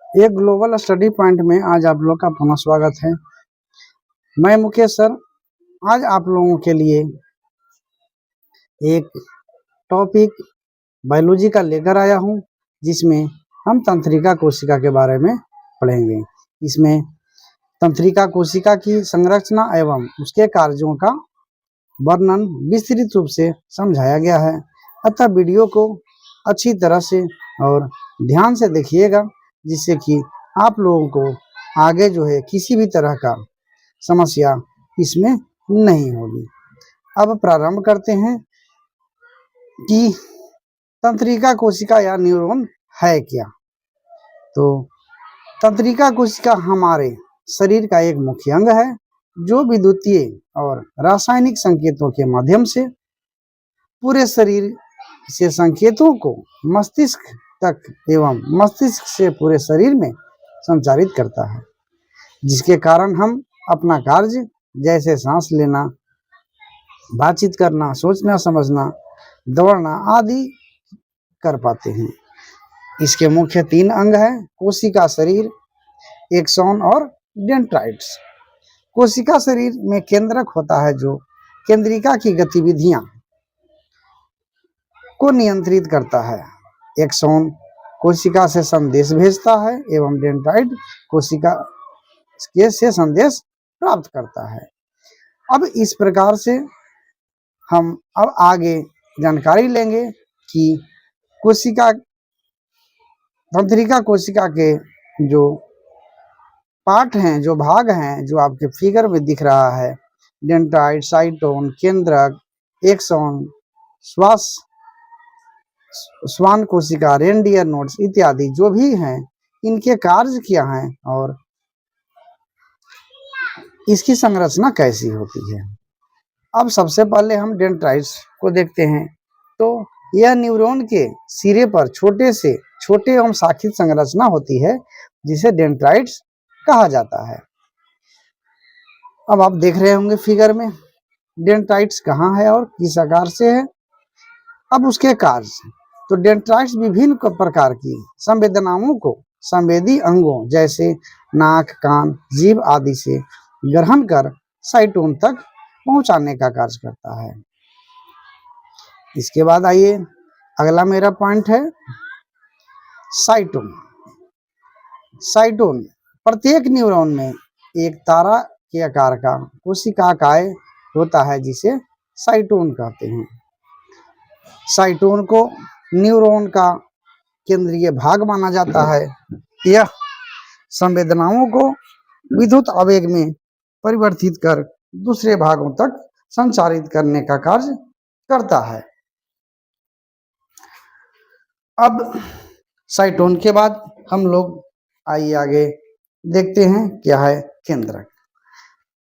एक global study point में आज आप लोग का पुनः स्वागत है। मैं मुकेश सर आज आप लोगों के लिए एक टॉपिक बायोलॉजी का लेकर आया हूं, जिसमें हम तंत्रिका कोशिका के बारे में पढ़ेंगे। इसमें तंत्रिका कोशिका की संरचना एवं उसके कार्यों का वर्णन विस्तृत रूप से समझाया गया है, अतः वीडियो को अच्छी तरह से और ध्यान से देखिएगा, जिससे कि आप लोगों को आगे जो है किसी भी तरह का समस्या इसमें नहीं होगी। अब प्रारंभ करते हैं कि तंत्रिका कोशिका या न्यूरॉन है क्या। तो तंत्रिका कोशिका हमारे शरीर का एक मुख्य अंग है, जो विद्युतीय और रासायनिक संकेतों के माध्यम से पूरे शरीर से संकेतों को मस्तिष्क तक एवं मस्तिष्क से पूरे शरीर में संचारित करता है, जिसके कारण हम अपना कार्य जैसे सांस लेना, बातचीत करना, सोचना समझना, दौड़ना आदि कर पाते हैं। इसके मुख्य 3 अंग हैं: कोशिका शरीर, एक्सॉन और डेंड्राइट्स। कोशिका शरीर में केंद्रक होता है, जो केंद्रिका की गतिविधियां को नियंत्रित करता है। एक्सॉन कोशिका से संदेश भेजता है एवं डेंड्राइट कोशिका से संदेश प्राप्त करता है। अब इस प्रकार से हम अब आगे जानकारी लेंगे कि कोशिका तंत्रिका कोशिका के जो पार्ट हैं, जो भाग हैं, जो आपके फिगर में दिख रहा है, डेंड्राइट, साइटोन, केंद्रक, एक्सॉन, श्वान कोशिका, रेनडियर नोड्स इत्यादि जो भी हैं, इनके कार्य क्या हैं और इसकी संरचना कैसी होती है। अब सबसे पहले हम डेंड्राइट्स को देखते हैं। तो यह न्यूरॉन के सिरे पर छोटे एवं शाखित संरचना होती है, जिसे डेंड्राइट्स कहा जाता है। अब आप देख रहे होंगे फिगर में डेंड्राइट्स कहाँ है और किस आकार से है। अब उसके कार्य, तो डेंड्राइट्स विभिन्न प्रकार की संवेदनाओं को संवेदी अंगों जैसे नाक, कान, जीभ आदि से ग्रहण कर साइटोन तक पहुंचाने का कार्य करता है। इसके बाद आइए, अगला मेरा पॉइंट है साइटोन। साइटोन प्रत्येक न्यूरॉन में एक तारा के आकार का कोशिकाकाय होता है, जिसे साइटोन कहते हैं। साइटोन को न्यूरॉन का केंद्रीय भाग माना जाता है। यह संवेदनाओं को विद्युत आवेग में परिवर्तित कर दूसरे भागों तक संचारित करने का कार्य करता है। अब साइटोन के बाद हम लोग आइए आगे देखते हैं क्या है केंद्रक।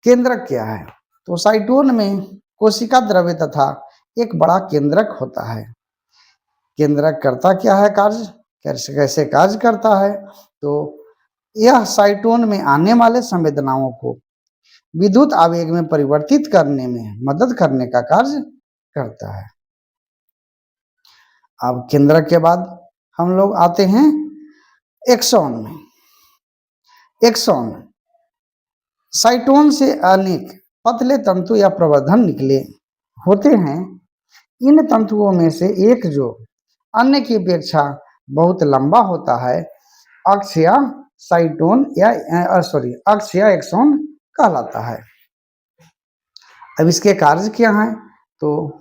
केंद्रक क्या है? तो साइटोन में कोशिका द्रव्य तथा एक बड़ा केंद्रक होता है। केंद्रक करता क्या है कार्य, कैसे कार्य करता है? तो यह साइटोन में आने वाले संवेदनाओं को विद्युत आवेग में परिवर्तित करने में मदद करने का कार्य करता है। अब केंद्रक के बाद हम लोग आते हैं एक्सॉन में। एक्सॉन साइटोन से अनेक पतले तंतु या प्रवर्धन निकले होते हैं। इन तंतुओं में से एक, जो अन्य की अपेक्षा बहुत लंबा होता है, अक्षीय साइटोन या अक्षीय एक्सॉन कहलाता है। अब इसके कार्य क्या हैं? तो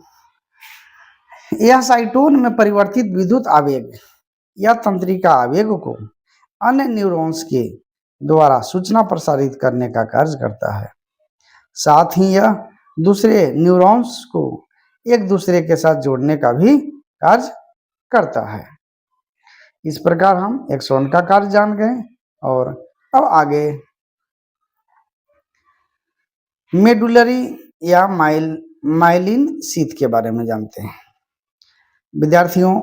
यह साइटोन में परिवर्तित विद्युत आवेग या तंत्रिका आवेग को अन्य न्यूरॉन्स के द्वारा सूचना प्रसारित करने का कार्य करता है। साथ ही यह दूसरे न्यूरॉन्स को एक दूसरे के साथ जोड़ने का भी कार्य करता है। इस प्रकार हम एक्सॉन का कार्य जान गए और अब आगे मेडुलरी या माइलिन शीथ के बारे में जानते हैं। विद्यार्थियों,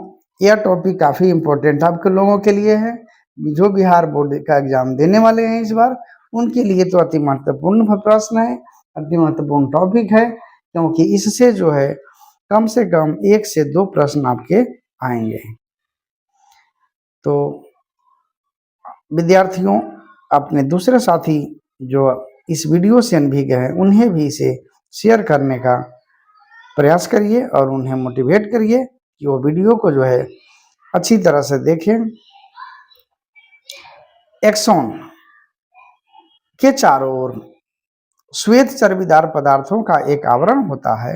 यह टॉपिक काफी इम्पोर्टेंट आपके लोगों के लिए है। जो बिहार बोर्ड का एग्जाम देने वाले हैं इस बार, उनके लिए तो अति महत्वपूर्ण प्रश्न है, अति महत्वपूर्ण टॉपिक है, क्योंकि इससे जो है कम से कम 1 से 2 प्रश्न आपके आएंगे। तो विद्यार्थियों अपने दूसरे साथी जो इस वीडियो से अनभिज्ञ हैं उन्हें भी इसे शेयर करने का प्रयास करिए और उन्हें मोटिवेट करिए कि वो वीडियो को जो है अच्छी तरह से देखें। एक्सॉन के चारों ओर श्वेत चर्बीदार पदार्थों का एक आवरण होता है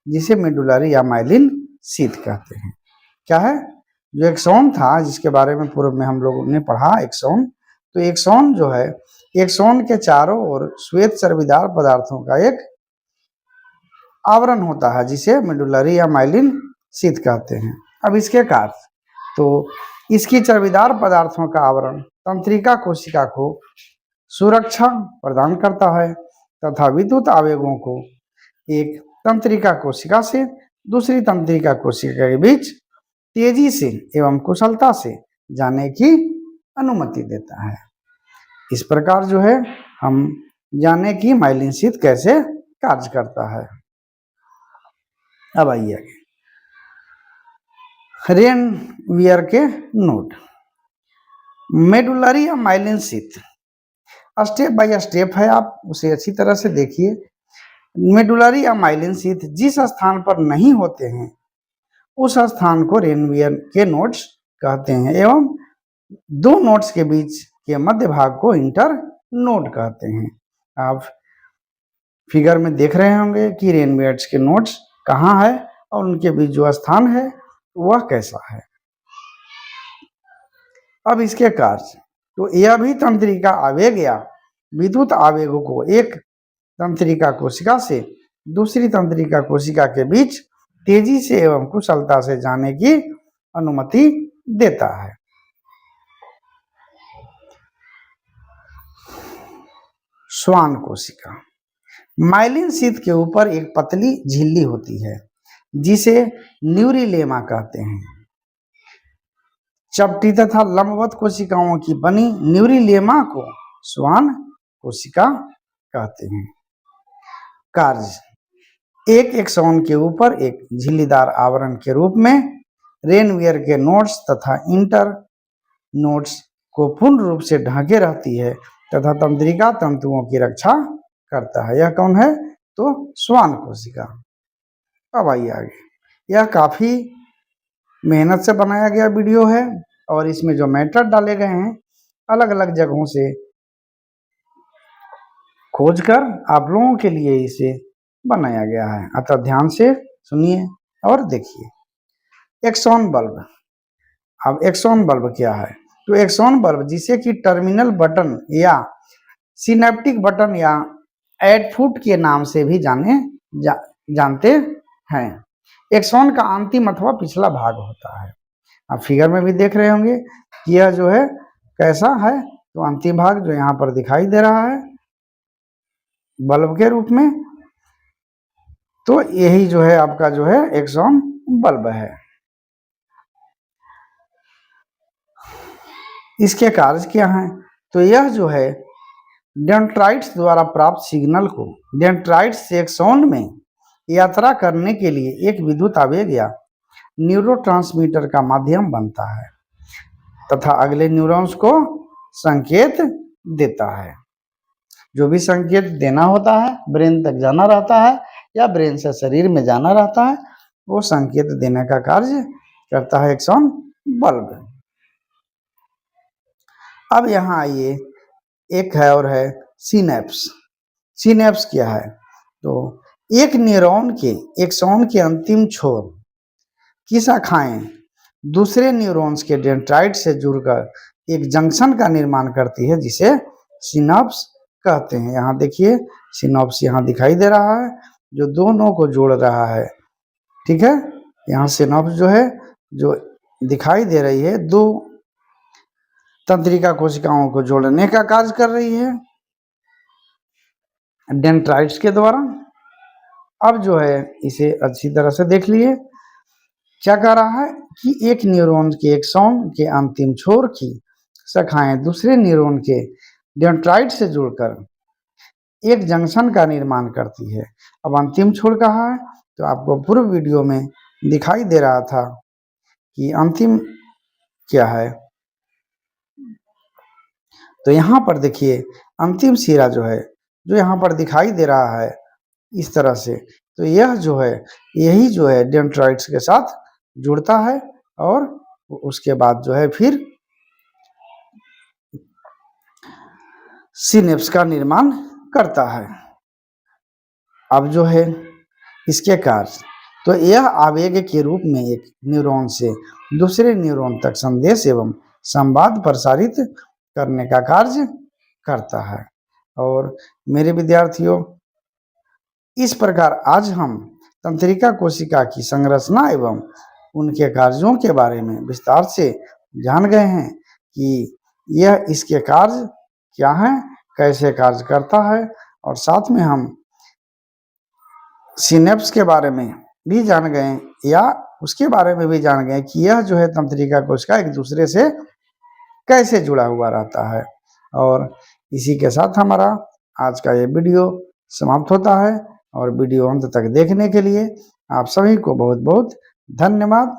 जिसे मेडुलरी या माइलिन शीथ कहते हैं। क्या है? जो एक्सॉन था जिसके बारे में पूर्व में हम लोगों ने पढ़ा एक्सॉन, तो एक्सॉन जो है एक्सॉन के चारों ओर श्वेत चर्बीदार पदार्थों का एक आवरण होता है जिसे मेडुलरी या माइलिन शीथ कहते हैं। अब इसके कार्य, तो इसकी चर्बीदार पदार्थों का आवरण तंत्रिका कोशिका को सुरक्षा प्रदान करता है तथा विद्युत आवेगों को एक तंत्रिका कोशिका से दूसरी तंत्रिका कोशिका के बीच तेजी से एवं कुशलता से जाने की अनुमति देता है। इस प्रकार जो है हम जाने की माइलिन शीथ कैसे कार्य करता है। अब आइए आगे, रेनवियर के नोड। मेडुलरी या myelin sheath step by step है, आप उसे अच्छी तरह से देखिए। मेडुलरी या माइलिन शीथ जिस स्थान पर नहीं होते हैं उस स्थान को रेनवियर के नोड्स कहते हैं एवं दो नोड्स के बीच के मध्य भाग को इंटर नोड कहते हैं। आप फिगर में देख रहे होंगे कि रेनवियर्स के नोड्स कहाँ है और उनके बीच जो स्थान है वह कैसा है। अब इसके कार्य, तो यह भी तंत्रिका आवेग या विद्युत आवेगों को एक तंत्रिका कोशिका से दूसरी तंत्रिका कोशिका के बीच तेजी से एवं कुशलता से जाने की अनुमति देता है। श्वान कोशिका। माइलिन शीथ के ऊपर एक पतली झिल्ली होती है जिसे न्यूरिलेमा कहते हैं। चपटी तथा लंबवत कोशिकाओं की बनी न्यूरिलेमा को श्वान कोशिका कहते हैं। कार्य, एक एक्सॉन के ऊपर एक झिल्लीदार आवरण के रूप में रेनवियर के नोड्स तथा इंटर नोड्स को पूर्ण रूप से ढके रहती है तथा तंत्रिका तंतुओं की रक्षा करता है। यह कौन है? तो श्वान कोशिका। अब आइए आगे, यह काफी मेहनत से बनाया गया वीडियो है और इसमें जो मैटर डाले गए हैं अलग अलग जगहों से खोजकर आप लोगों के लिए इसे बनाया गया है, अतः ध्यान से सुनिए और देखिए। Axon bulb. अब एक्सॉन बल्ब क्या है? तो एक्सॉन बल्ब जिसे कि टर्मिनल बटन या सिनेप्टिक बटन या एडफुट के नाम से भी जानते हैं, एक्सॉन का अंतिम अथवा पिछला भाग होता है। आप फिगर में भी देख रहे होंगे कि यह जो है कैसा है, तो अंतिम भाग जो यहाँ पर दिखाई दे रहा है बल्ब के रूप में, तो यही जो है आपका जो है एक्सॉन बल्ब है। इसके कार्य क्या हैं? तो यह जो है डेंड्राइट्स द्वारा प्राप्त सिग्नल को डेंड्राइट्स से एक्सॉन में यात्रा करने के लिए एक विद्युत आवेग या न्यूरोट्रांसमीटर का माध्यम बनता है तथा अगले न्यूरॉन्स को संकेत देता है। जो भी संकेत देना होता है, ब्रेन तक जाना रहता है या ब्रेन से शरीर में जाना रहता है, वो संकेत देने का कार्य करता है एक्सॉन बल्ब। अब यहाँ आइए, एक है और है सिनेप्स। सिनेप्स क्या है? तो एक न्यूरॉन के एक्सॉन के अंतिम छोर की शाखाएं दूसरे न्यूरॉन्स के डेंड्राइट से जुड़कर एक जंक्शन का निर्माण करती है जिसे सिनॉप्स कहते हैं। यहाँ देखिए सिनॉप्स यहाँ दिखाई दे रहा है जो दोनों को जोड़ रहा है। ठीक है, यहाँ सिनॉप्स जो है जो दिखाई दे रही है दो तंत्रिका कोशिकाओं को जोड़ने का कार्य कर रही है डेंड्राइट्स के द्वारा। अब जो है इसे अच्छी तरह से देख लिए, क्या कह रहा है कि एक न्यूरॉन के एक्सॉन के अंतिम छोर की शाखाएं दूसरे न्यूरॉन के डेंड्राइट से जुड़कर एक जंक्शन का निर्माण करती है। अब अंतिम छोर कहाँ है? तो आपको पूर्व वीडियो में दिखाई दे रहा था कि अंतिम क्या है, तो यहाँ पर देखिए अंतिम सिरा जो है, जो यहाँ पर दिखाई दे रहा है इस तरह से, तो यह जो है, यही जो है डेंड्राइट्स के साथ जुड़ता है और उसके बाद जो है फिर सिनेप्स का निर्माण करता है। अब जो है इसके कार्य, तो यह आवेग के रूप में एक न्यूरॉन से दूसरे न्यूरॉन तक संदेश एवं संवाद प्रसारित करने का कार्य करता है। और मेरे विद्यार्थियों, इस प्रकार आज हम तंत्रिका कोशिका की संरचना एवं उनके कार्यों के बारे में विस्तार से जान गए हैं कि यह इसके कार्य क्या हैं, कैसे कार्य करता है, और साथ में हम सिनेप्स के बारे में भी जान गए या उसके बारे में भी जान गए कि यह जो है तंत्रिका कोशिका एक दूसरे से कैसे जुड़ा हुआ रहता है। और इसी के साथ हमारा आज का ये वीडियो समाप्त होता है, और वीडियो अंत तक देखने के लिए आप सभी को बहुत बहुत धन्यवाद।